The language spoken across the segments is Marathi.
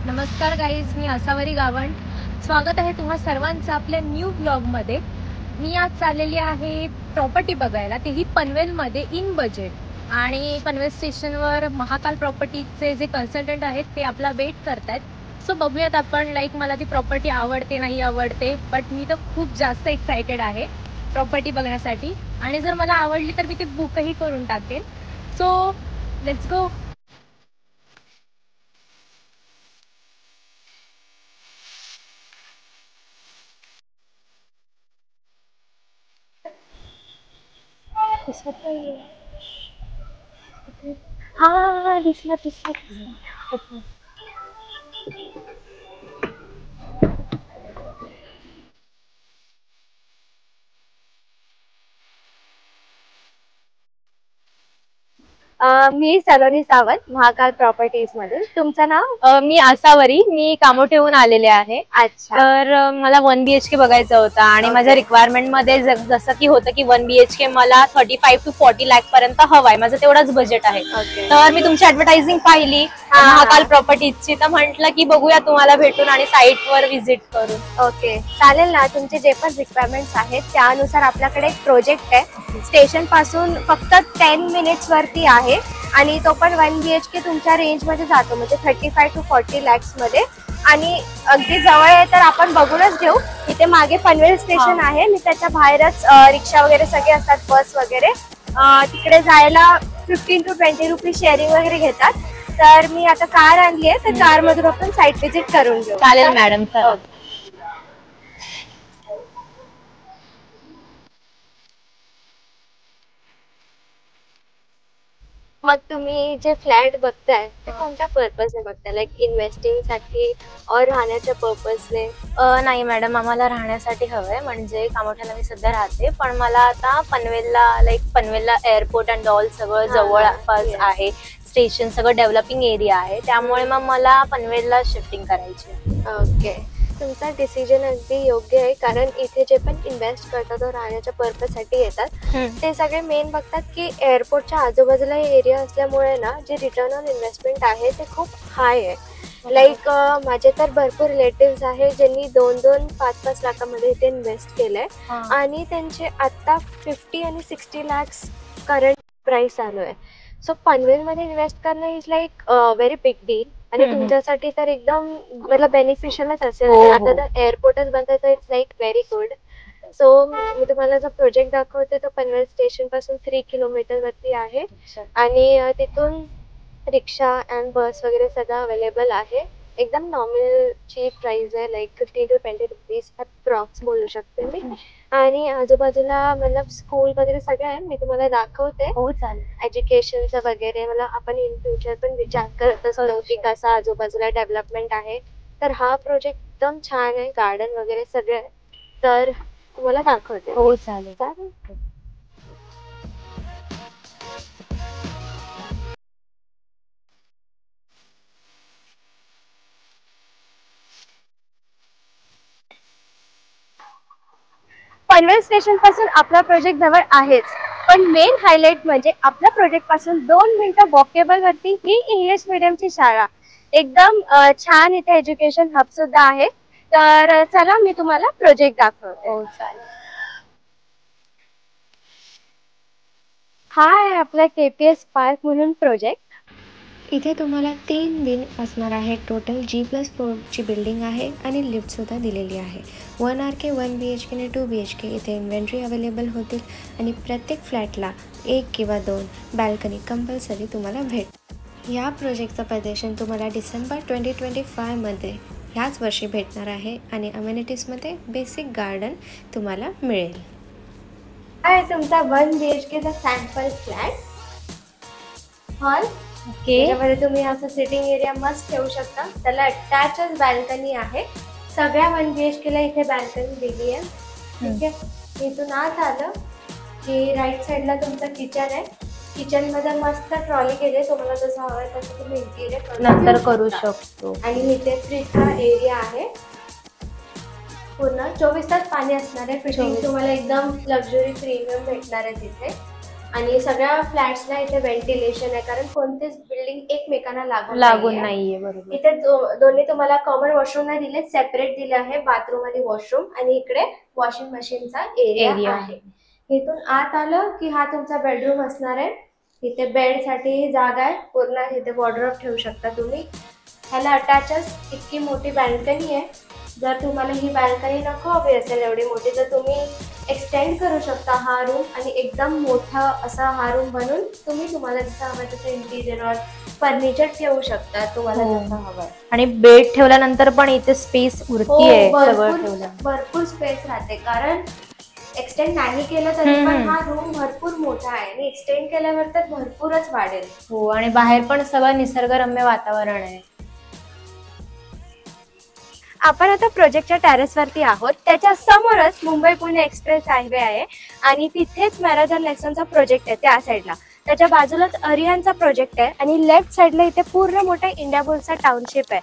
नमस्कार गाईज, मी आसावरी गावंड. स्वागत आहे तुम्हा सर्वांचं आपल्या न्यू ब्लॉगमध्ये. मी आज चाललेली आहे प्रॉपर्टी बघायला, तेही पनवेलमध्ये इन बजेट. आणि पनवेल स्टेशनवर महाकाल प्रॉपर्टीचे जे कन्सल्टंट आहेत ते आपला वेट करतायत. सो बघूयात आपण, मला ती प्रॉपर्टी आवडते नाही आवडते, बट मी तर खूप जास्त एक्सायटेड आहे प्रॉपर्टी बघण्यासाठी. आणि जर मला आवडली तर मी ती बुकही करून टाकेन. So let's go. हा, दिसला दिसला. मी सलोनी सावंत, महाकाल प्रॉपर्टीज मधून. तुमचं नाव? मी आसावरी, मी कामोठेहून आलेले आहे. अच्छा. तर मला 1 BHK बघायचं होतं आणि माझ्या रिक्वायरमेंट मध्ये जसं की होतं की 1 BHK मला 35 to 40 लाख पर्यंत हवाय, माझं तेवढंच बजेट आहे. तर मी तुमची ऍडव्हर्टायझिंग पाहिली महाकाल प्रॉपर्टीजची, तर म्हटलं की बघूया तुम्हाला भेटून आणि साईट वर व्हिजिट करून. ओके, चालेल ना. तुमचे जे पण रिक्वायरमेंट्स आहेत त्यानुसार आपल्याकडे एक प्रोजेक्ट आहे. स्टेशन पासून फक्त 10 मिनिट्स वरती आहे आणि तो पण 1 BHK तुमच्या रेंज मध्ये जातो, म्हणजे 35 to 40 lakhs मध्ये. आणि अगदी जवळ आहे तर आपण बघूनच घेऊ. इथे मागे पनवेल स्टेशन आहे आणि त्याच्या बाहेरच रिक्षा वगैरे सगळे असतात, बस वगैरे. तिकडे जायला 15 to 20 रुपीज शेअरिंग वगैरे घेतात. तर मी आता कार आणली आहे, तर कार मधून आपण साईट व्हिजिट करून घेऊ. चालेल मॅडम. मग तुम्ही जे फ्लॅट बघताय ते कोणत्या पर्पजने बघताय? लाईक इन्व्हेस्टिंग साठी और राहण्याच्या पर्पजने? नाही मॅडम, आम्हाला राहण्यासाठी हवंय. म्हणजे कामोठ्याला मी सध्या राहते, पण मला आता पनवेलला एअरपोर्ट अँड ऑल सगळं जवळपास आहे. स्टेशन सगळं डेव्हलपिंग एरिया आहे, त्यामुळे मग मला पनवेलला शिफ्टिंग करायची. ओके, तुमचा डिसिजन अगदी योग्य आहे. कारण इथे जे पण इन्व्हेस्ट करतात राहण्याच्या पर्पज साठी येतात, ते सगळे मेन बघतात की एअरपोर्टच्या आजूबाजूला हे एरिया असल्यामुळे ना जे रिटर्न ऑन इन्व्हेस्टमेंट आहे ते खूप हाय आहे. लाईक माझे तर भरपूर रिलेटिव्ह आहेत ज्यांनी 2-2, 5-5 लाखामध्ये इथे इन्व्हेस्ट केलंय आणि त्यांचे आता 50 आणि 60 lakhs करंट प्राइस चालू आहे. सो पनवेलमध्ये इन्व्हेस्ट करणं is like very big deal. आणि तुमच्यासाठी तर एकदम मतलब बेनिफिशियलच असेल. आता तर एअरपोर्टच बनतंय, तर it's like very good. So मी तुम्हाला जो प्रोजेक्ट दाखवते तो पनवेल स्टेशन पासून 3 किलोमीटर वरती आहे आणि तिथून रिक्षा अँड बस वगैरे सगळं अवेलेबल आहे. एकदम नॉमिनल चीप प्राइस आहे, लाईक 15 to 20 रुपीज अप्रॉक्स बोलू शकते मी. आणि आजूबाजूला मतलब स्कूल वगैरे सगळं आहे, मी तुम्हाला दाखवते. हो चालेल. एज्युकेशनचं वगैरे मला आपण इन फ्युचर पण विचार करत असतो की कसं आजूबाजूला डेव्हलपमेंट आहे. तर हा प्रोजेक्ट एकदम छान आहे, गार्डन वगैरे सगळं आहे. तर तुम्हाला दाखवते. हो चालेल. पनवेल स्टेशन पासून आपला प्रोजेक्ट जवळ आहेच, पण मेन हायलाइट म्हणजे आपल्या प्रोजेक्ट पासून 2 मिनिटं वॉकेबल वरती ही इंग्लिश मीडियमची शाळा. एकदम छान इथे एज्युकेशन हब सुद्धा आहे. तर चला मी तुम्हाला प्रोजेक्ट दाखवते. हो चालेल. हा आहे आपला KPS पार्क म्हणून प्रोजेक्ट. इथे तुम्हाला 3 विंग असणार आहे. टोटल G+4 ची बिल्डिंग आहे आणि लिफ्टसुद्धा दिलेली आहे. 1 RK 1 BHK आणि 2 BHK इथे इन्व्हेंटरी अवेलेबल होतील आणि प्रत्येक फ्लॅटला 1 किंवा 2 बॅल्कनी कंपल्सरी तुम्हाला या प्रोजेक्टचं प्रदर्शन तुम्हाला डिसेंबर 2025 मध्ये ह्याच वर्षी भेटणार आहे आणि अमेनिटीजमध्ये बेसिक गार्डन तुम्हाला मिळेल. हा आहे तुमचा 1 BHK चा सॅम्पल फ्लॅट हॉल. त्याच्यामध्ये तुम्ही असं सिटिंग एरिया मस्त ठेवू शकता. त्याला अटॅचच बॅल्कनी आहे. सगळ्या 1 BHK ला इथे बॅल्कनी दिली आहे. ठीक आहे, इथून आत आलं की राईट साईडला तुमचं किचन आहे. किचन मध्ये मस्त ट्रॉली केली, तुम्हाला जसं हवं तसं तुम्ही इंटिरियर नंतर करू शकतो. आणि इथे फ्रीजचा एरिया आहे. पूर्ण 24 तास पाणी असणार आहे. फिटिंग तुम्हाला एकदम लक्झरी प्रीमियम भेटणार आहे तिथे. आणि सगळ्या फ्लॅट्सला इथे व्हेंटिलेशन आहे, कारण कोणतीच बिल्डिंग एकमेकांना लागून नाहीये. बरोबर. इथे दोन्ही तुम्हाला कॉमन वॉशरूम नाही दिले, सेपरेट दिले आहे. बाथरूम आणि वॉशरूम, आणि इकडे वॉशिंग मशीनचा एरिया आहे. इथून आत आलं की हा तुमचा बेडरूम असणार आहे. इथे बेड साठी जागा आहे पूर्ण, इथे वॉर्डरोब ठेवू शकता तुम्ही. ह्याला अटॅचच इतकी मोठी बॅल्कनी आहे. जर तुम्हाला ही बॅल्कनी नको हवी असेल एवढी मोठी, तर तुम्ही एक्सटेंड करू शकता हा रूम, आणि एकदम मोठा असा हा रूम बनवून तुम्हाला जसं हवं तसं इंटिरियर और फर्निचर ठेवू शकता तुम्हाला जसं हवं. आणि बेड ठेवल्यानंतर पण इथे स्पेस उरतीये, भरपूर स्पेस राहते, कारण एक्सटेंड नाही केलं तरी पण हा रूम भरपूर मोठा आहे, आणि एक्सटेंड केल्यावर तर भरपूरच वाढेल. हो, आणि बाहेर पण सगळं निसर्गरम्य वातावरण आहे. आपण आता प्रोजेक्टच्या टेरेसवरती आहोत. त्याच्या समोरच मुंबई पुणे एक्सप्रेस हायवे आहे, आणि तिथेच मॅरेथॉन लेक्सनचा प्रोजेक्ट आहे त्या साईडला. त्याच्या बाजूलाच अरिहानचा प्रोजेक्ट आहे, आणि लेफ्ट साईडला इथे पूर्ण मोठा इंडियाबुल्सचा टाउनशिप आहे.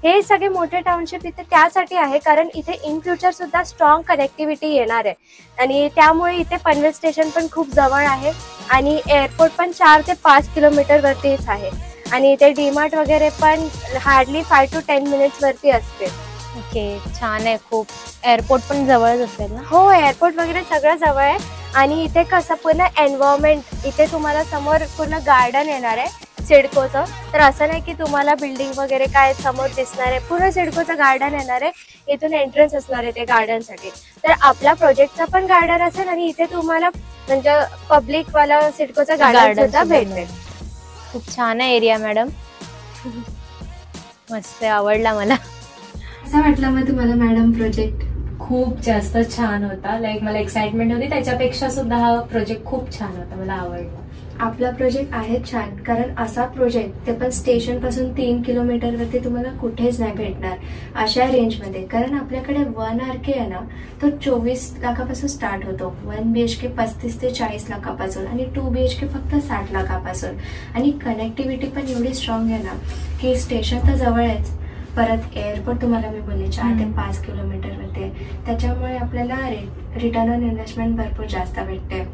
हे सगळे मोठे टाउनशिप इथे त्यासाठी आहे कारण इथे इन फ्युचर सुद्धा स्ट्रॉंग कनेक्टिव्हिटी येणार आहे, आणि त्यामुळे इथे पनवेल स्टेशन पण खूप जवळ आहे, आणि एअरपोर्ट पण 4 ते 5 किलोमीटर वरतीच आहे, आणि इथे डीमार्ट वगैरे पण हार्डली 5 to 10 मिनिट्स वरती असते. ओके, छान आहे खूप. एअरपोर्ट पण जवळच असेल ना? हो, एअरपोर्ट वगैरे सगळं जवळ आहे. आणि इथे कसं पूर्ण एन्व्हायरमेंट, इथे तुम्हाला समोर पूर्ण गार्डन येणार आहे सिडकोचं. तर असं नाही की तुम्हाला बिल्डिंग वगैरे काय समोर दिसणार आहे, पूर्ण सिडकोचं गार्डन येणार आहे. इथून एंट्रन्स असणार आहे ते गार्डनसाठी. तर आपल्या प्रोजेक्टचा पण गार्डन असेल, आणि इथे तुम्हाला म्हणजे पब्लिक वाला सिडकोचं गार्डन सुद्धा भेटेल. खूप छान आहे एरिया मॅडम, मस्त आवडला मला. असं वाटलं मग तुम्हाला मॅडम प्रोजेक्ट? खूप जास्त छान होता. लाईक मला एक्साइटमेंट होती, त्याच्यापेक्षा सुद्धा हा प्रोजेक्ट खूप छान होता, मला आवडला. आपला प्रोजेक्ट आहे छान, कारण असा प्रोजेक्ट ते पण स्टेशन पासून 3 किलोमीटरवरती तुम्हाला कुठेच नाही भेटणार अशा रेंजमध्ये. कारण आपल्याकडे 1 RK आहे ना, तो 24 लाखापासून स्टार्ट होतो. 1 BHK 35 ते 40 लाखापासून, आणि 2 BHK फक्त 60 लाखापासून. आणि कनेक्टिव्हिटी पण एवढी स्ट्रॉंग आहे ना की स्टेशन तर जवळ आहेच, परत एअरपोर्ट तुम्हाला मी बोलले 4 ते 5 किलोमीटरवरती आहे. त्याच्यामुळे आपल्याला रिटर्न ऑन इन्व्हेस्टमेंट भरपूर जास्त भेटते.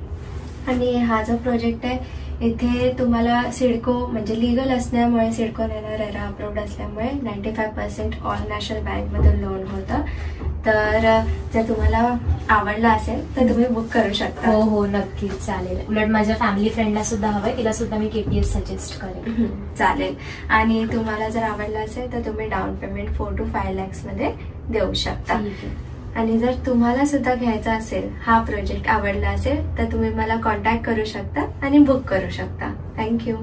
आणि हा जो प्रोजेक्ट आहे इथे तुम्हाला सिडको म्हणजे लिगल असल्यामुळे, सिडको रेरा अप्रूव्ड असल्यामुळे 95% ऑल नॅशनल बँकमधून लोन होतं. तर जर तुम्हाला आवडला असेल तर तुम्ही बुक करू शकता. हो हो, नक्कीच चालेल. उलट माझ्या फॅमिली फ्रेंडला सुद्धा हवंय, तिला सुद्धा मी KPS सजेस्ट करेन. चालेल. आणि तुम्हाला जर आवडला असेल तर तुम्ही डाऊन पेमेंट 4 to 5 lakhs मध्ये देऊ शकता. आणि जर तुम्हाला सुद्धा घ्यायचा असेल, हा प्रोजेक्ट आवडला असेल, तर तुम्ही मला कॉन्टॅक्ट करू शकता आणि बुक करू शकता. थँक्यू.